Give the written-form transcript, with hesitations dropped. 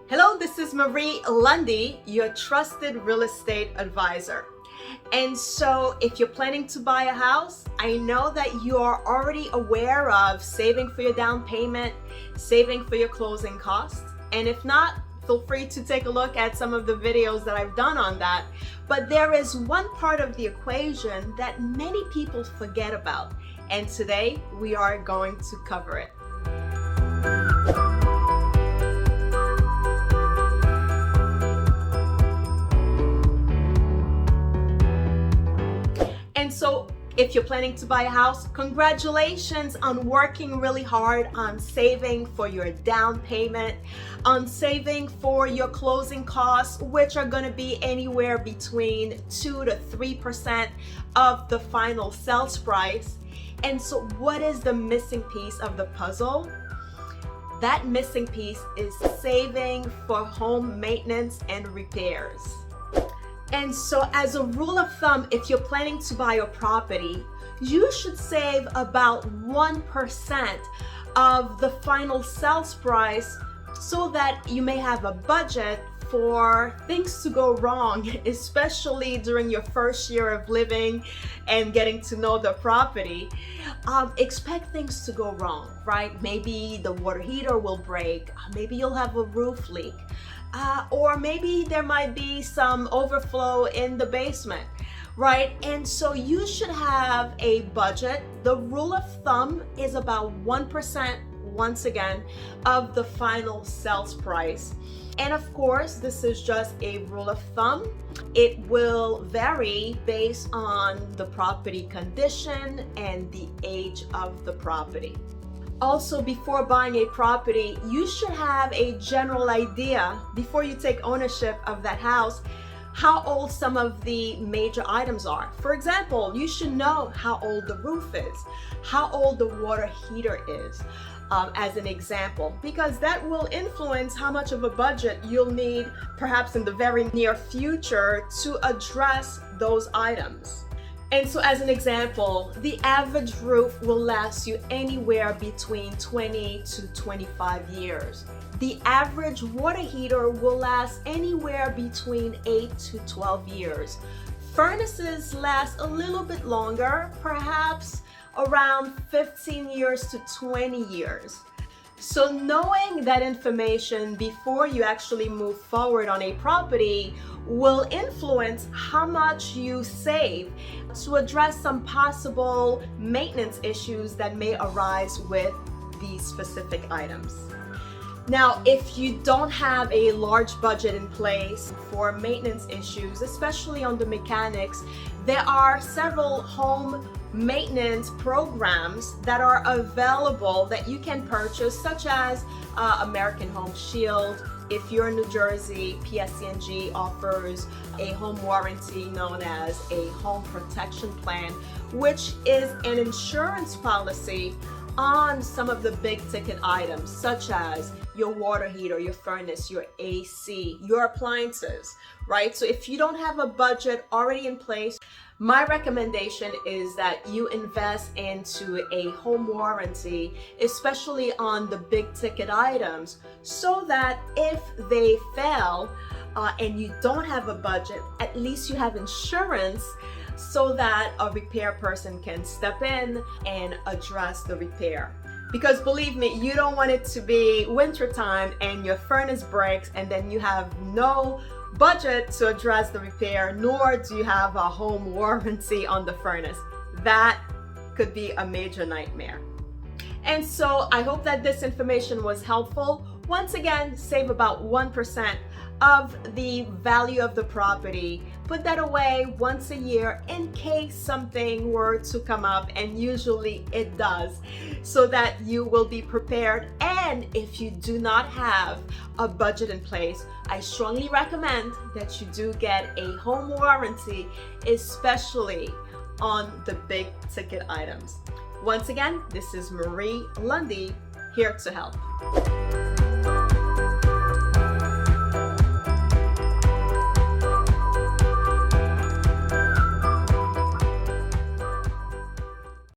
Hello, this is Marie Lundi, your trusted real estate advisor. And so if you're planning to buy a house, I know that you are already aware of saving for your down payment, saving for your closing costs. And if not, feel free to take a look at some of the videos that I've done on that. But there is one part of the equation that many people forget about. And today we are going to cover it. And so if you're planning to buy a house, congratulations on working really hard on saving for your down payment, on saving for your closing costs, which are going to be anywhere between 2 to 3% of the final sales price. And so what is the missing piece of the puzzle? That missing piece is saving for home maintenance and repairs. And so as a rule of thumb, if you're planning to buy a property, you should save about 1% of the final sales price so that you may have a budget for things to go wrong, especially during your first year of living and getting to know the property. Expect things to go wrong, right? Maybe the water heater will break, maybe you'll have a roof leak. Or maybe there might be some overflow in the basement, right? And so you should have a budget. The rule of thumb is about 1%, once again, of the final sales price. And of course, this is just a rule of thumb. It will vary based on the property condition and the age of the property. Also, before buying a property, you should have a general idea, before you take ownership of that house, how old some of the major items are. For example, you should know how old the roof is, how old the water heater is, as an example, because that will influence how much of a budget you'll need perhaps in the very near future to address those items. And so as an example, the average roof will last you anywhere between 20 to 25 years. The average water heater will last anywhere between 8 to 12 years. Furnaces last a little bit longer, perhaps around 15 years to 20 years. So knowing that information before you actually move forward on a property will influence how much you save to address some possible maintenance issues that may arise with these specific items. Now, if you don't have a large budget in place for maintenance issues, especially on the mechanics, there are several home maintenance programs that are available that you can purchase, such as American Home Shield. If you're in New Jersey, PSC&G offers a home warranty known as a home protection plan, which is an insurance policy on some of the big ticket items, such as your water heater, your furnace, your AC, your appliances, right? So if you don't have a budget already in place, my recommendation is that you invest into a home warranty, especially on the big ticket items, so that if they fail and you don't have a budget, at least you have insurance so that a repair person can step in and address the repair. Because believe me, you don't want it to be wintertime and your furnace breaks and then you have no budget to address the repair, nor do you have a home warranty on the furnace. That could be a major nightmare. And so I hope that this information was helpful. Once again, save about 1% of the value of the property. Put that away once a year in case something were to come up, and usually it does, so that you will be prepared. And if you do not have a budget in place, I strongly recommend that you do get a home warranty, especially on the big ticket items. Once again, this is Marie Lundi, here to help.